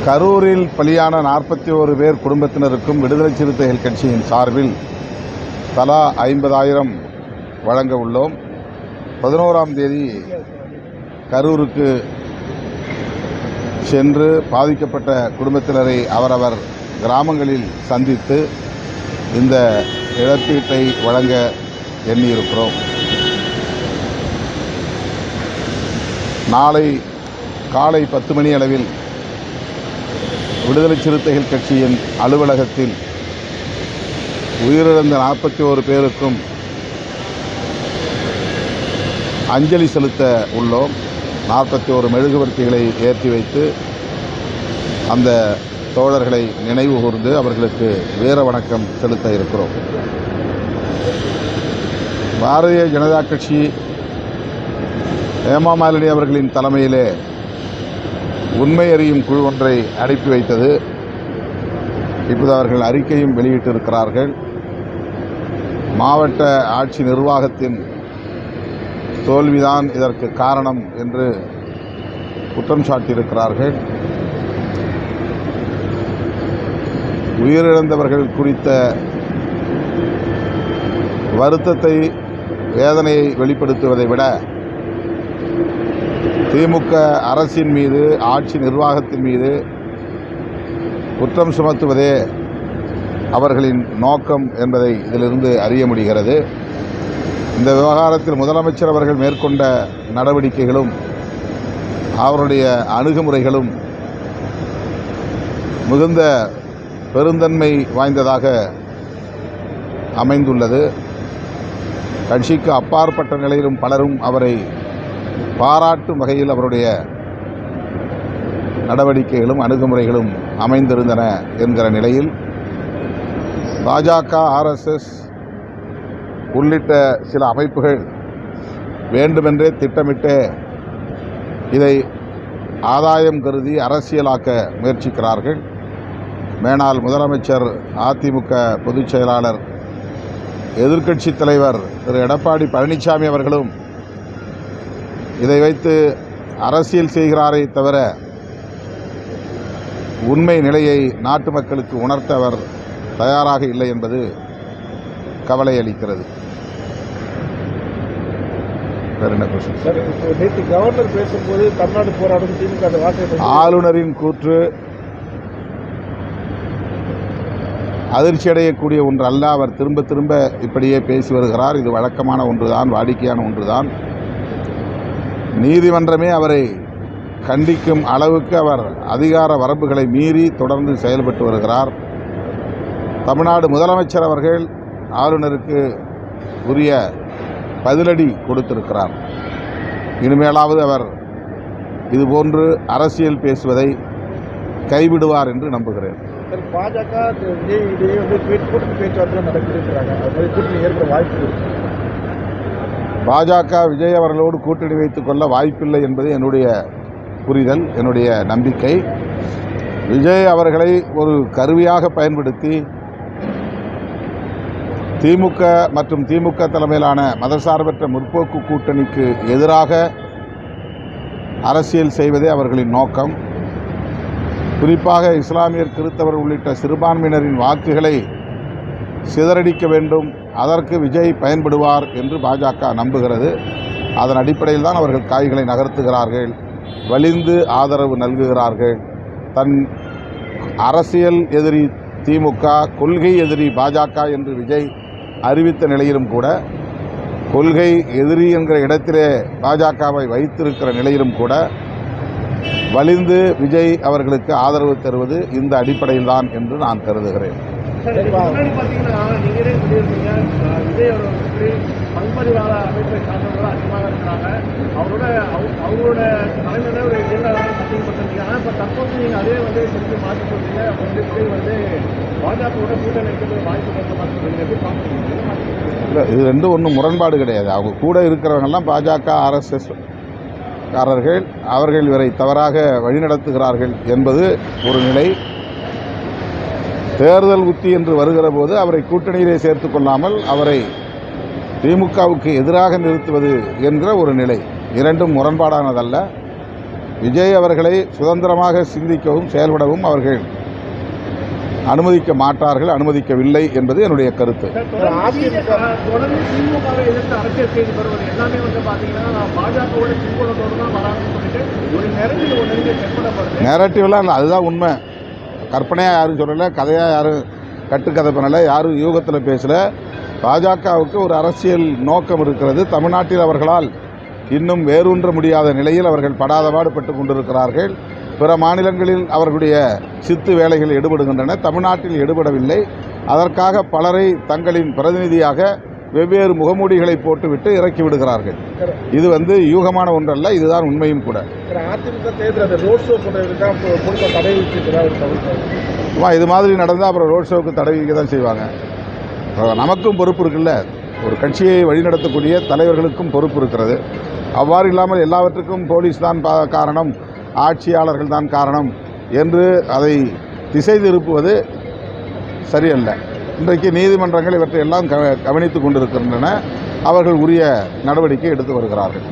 கரூரில் பலியான 41 பேர் குடும்பத்தினருக்கும் விடுதலை சிறுத்தைகள் கட்சியின் சார்பில் தலா 50,000 வழங்க உள்ளோம். 11ஆம் தேதி கரூருக்கு சென்று பாதிக்கப்பட்ட குடும்பத்தினரை அவரவர் கிராமங்களில் சந்தித்து இந்த இழப்பீட்டை வழங்க எண்ணியிருக்கிறோம். நாளை காலை 10 மணி அளவில் விடுதலை சிறுத்தைகள் கட்சியின் அலுவலகத்தில் உயிரிழந்த 41 பேருக்கும் அஞ்சலி செலுத்த உள்ளோம். 41 மெழுகுவர்த்திகளை ஏற்றி வைத்து அந்த தோழர்களை நினைவு கூர்ந்து அவர்களுக்கு வீர வணக்கம் செலுத்த இருக்கிறோம். பாரதிய ஜனதா கட்சி ஹேமா மாலினி அவர்களின் தலைமையிலே உண்மை அறியும் குழு ஒன்றை அனுப்பி வைத்தது. இப்போது அவர்கள் அறிக்கையும் வெளியிட்டிருக்கிறார்கள். மாவட்ட ஆட்சி நிர்வாகத்தின் தோல்விதான் இதற்கு காரணம் என்று குற்றம் சாட்டியிருக்கிறார்கள். உயிரிழந்தவர்கள் குறித்த வருத்தத்தை, வேதனையை வெளிப்படுத்துவதை விட திமுக அரசின் மீது, ஆட்சி நிர்வாகத்தின் மீது குற்றம் சுமத்துவதே அவர்களின் நோக்கம் என்பதை இதிலிருந்து அறிய முடிகிறது. இந்த விவகாரத்தில் முதலமைச்சர் அவர்கள் மேற்கொண்ட நடவடிக்கைகளும் அவருடைய அணுகுமுறைகளும் மிகுந்த பெருந்தன்மை வாய்ந்ததாக அமைந்துள்ளது. கட்சிக்கு அப்பாற்பட்ட நிலையிலும் பலரும் அவரை பாராட்டும் வகையில் அவருடைய நடவடிக்கைகளும் அணுகுமுறைகளும் அமைந்திருந்தன என்கிற நிலையில் பாஜக, ஆர்எஸ்எஸ் உள்ளிட்ட சில அமைப்புகள் வேண்டுமென்றே திட்டமிட்டு இதை ஆதாயம் கருதி அரசியலாக்க முயற்சிக்கிறார்கள். மேனாள் முதலமைச்சர், அதிமுக பொதுச் செயலாளர், எதிர்க்கட்சித் தலைவர் திரு எடப்பாடி பழனிசாமி அவர்களும் இதை வைத்து அரசியல் செய்கிறாரே தவிர உண்மை நிலையை நாட்டு மக்களுக்கு உணர்த்த அவர் தயாராக இல்லை என்பது கவலை அளிக்கிறது. வேற என்ன கொஸ்டின்? நேற்று கவர்னர் பேசும்போது தமிழ்நாடு போராடும் திமுக ஆளுநரின் கூற்று அதிர்ச்சியடையக்கூடிய ஒன்று அல்ல. அவர் திரும்ப திரும்ப இப்படியே பேசி வருகிறார். இது வழக்கமான ஒன்றுதான், வாடிக்கையான ஒன்றுதான். நீதிமன்றமே அவரை கண்டிக்கும் அளவுக்கு அவர் அதிகார வரம்புகளை மீறி தொடர்ந்து செயல்பட்டு வருகிறார். தமிழ்நாடு முதலமைச்சர் அவர்கள் ஆளுநருக்கு உரிய பதிலடி கொடுத்திருக்கிறார். இனிமேலாவது அவர் இதுபோன்று அரசியல் பேசுவதை கைவிடுவார் என்று நம்புகிறேன். பாஜக பேச்சுவார்த்தை நடத்திருக்கிறாங்க. வாய்ப்பு பாஜக விஜய் அவர்களோடு கூட்டணி வைத்துக் கொள்ள வாய்ப்பில்லை என்பது என்னுடைய புரிதல், என்னுடைய நம்பிக்கை. விஜய் அவர்களை ஒரு கருவியாக பயன்படுத்தி திமுக மற்றும் திமுக தலைமையிலான மதசார்பற்ற முற்போக்கு கூட்டணிக்கு எதிராக அரசியல் செய்வதே அவர்களின் நோக்கம். குறிப்பாக இஸ்லாமியர், கிறிஸ்தவர் உள்ளிட்ட சிறுபான்மையினரின் வாக்குகளை சிதறடிக்க வேண்டும், அதற்கு விஜய் பயன்படுவார் என்று பாஜக நம்புகிறது. அதன் அடிப்படையில் தான் அவர்கள் காய்களை நகர்த்துகிறார்கள், வலிந்து ஆதரவு நல்குகிறார்கள். தன் அரசியல் எதிரி திமுக, கொள்கை எதிரி பாஜக என்று விஜய் அறிவித்த நிலையிலும் கூட, கொள்கை எதிரி என்கிற இடத்திலே பாஜகவை வைத்திருக்கிற நிலையிலும் கூட வலிந்து விஜய் அவர்களுக்கு ஆதரவு தருவது இந்த அடிப்படையில் தான் என்று நான் கருதுகிறேன். பல்மறிவாத அமைப்பை சார்ந்தவர்கள் அதிகமாக இருக்கிறாங்க. அவரோட தலைமையில ஒரு சத்தியம் பண்ணிருக்கீங்க. ஆனால் இப்போ தற்போது நீங்கள் அதே செஞ்சு மாற்றி சொல்றீங்க. பாஜகவோட கூட்டணி இருக்கிறது வாய்ப்பு மாற்றி எப்படி பார்க்குறீங்க? இது ரெண்டும் ஒன்றும் முரண்பாடு கிடையாது. அவங்க கூட இருக்கிறவங்கெல்லாம் பாஜக, ஆர்எஸ்எஸ் காரர்கள். அவர்கள் இவரை தவறாக வழிநடத்துகிறார்கள் என்பது ஒரு நிலை. தேர்தல் உத்தி என்று வருகிற போது அவரை கூட்டணியிலே சேர்த்துக் கொள்ளாமல் அவரை திமுகவுக்கு எதிராக நிறுத்துவது என்கிற ஒரு நிலை. இரண்டும் முரண்பாடானதல்ல. விஜய் அவர்களை சுதந்திரமாக சிந்திக்கவும் செயல்படவும் அவர்கள் அனுமதிக்க மாட்டார்கள், அனுமதிக்கவில்லை என்பது என்னுடைய கருத்து. தொடர்ந்து திமுகவை எதிர்த்து அரசியல் செய்து வருவது எல்லாமே வந்து பார்த்தீங்கன்னா பாஜகவோட பின்புலத்தோடு தான் வராங்கன்னு சொல்லிட்டு ஒரு நெரட்டிவ் ஒன்று செப்படப்படுது. நேரட்டிவ்லாம் இல்லை, அதுதான் உண்மை. கற்பனையாக யாரும் சொல்லலை, கதையாக யாரும் கட்டுக்கதை பண்ணலை, யாரும் யூகத்தில் பேசலை. பாஜகவுக்கு ஒரு அரசியல் நோக்கம் இருக்கிறது. தமிழ்நாட்டில் அவர்களால் இன்னும் வேரூன்ற முடியாத நிலையில் அவர்கள் படாதபாடு பட்டு கொண்டிருக்கிறார்கள். பிற மாநிலங்களில் அவர்களுடைய சித்து வேலைகள் எடுபடுகின்றன, தமிழ்நாட்டில் எடுபடவில்லை. அதற்காக பலரை தங்களின் பிரதிநிதியாக வெவ்வேறு முகமூடிகளை போட்டுவிட்டு இறக்கி விடுகிறார்கள். இது யூகமான ஒன்றல்ல, இதுதான் உண்மையும் கூட. அதிமுக தேர்தல் ரோட் ஷோ போன்றதுக்கு தடை விதிச்சிருக்கிறார். இது மாதிரி நடந்தால் அப்புறம் ரோட் ஷோவுக்கு தடை விதிக்க தான் செய்வாங்க. நமக்கும் பொறுப்பு இருக்குல்ல, ஒரு கட்சியை வழிநடத்தக்கூடிய தலைவர்களுக்கும் பொறுப்பு இருக்கிறது. அவ்வாறு இல்லாமல் எல்லாவற்றுக்கும் போலீஸ் தான் காரணம், ஆட்சியாளர்கள் தான் காரணம் என்று அதை திசை திருப்புவது சரியல்ல. இன்றைக்கு நீதிமன்றங்கள் இவற்றையெல்லாம் கவனித்து கொண்டிருக்கின்றன. அவர்கள் உரிய நடவடிக்கை எடுத்து வருகிறார்கள்.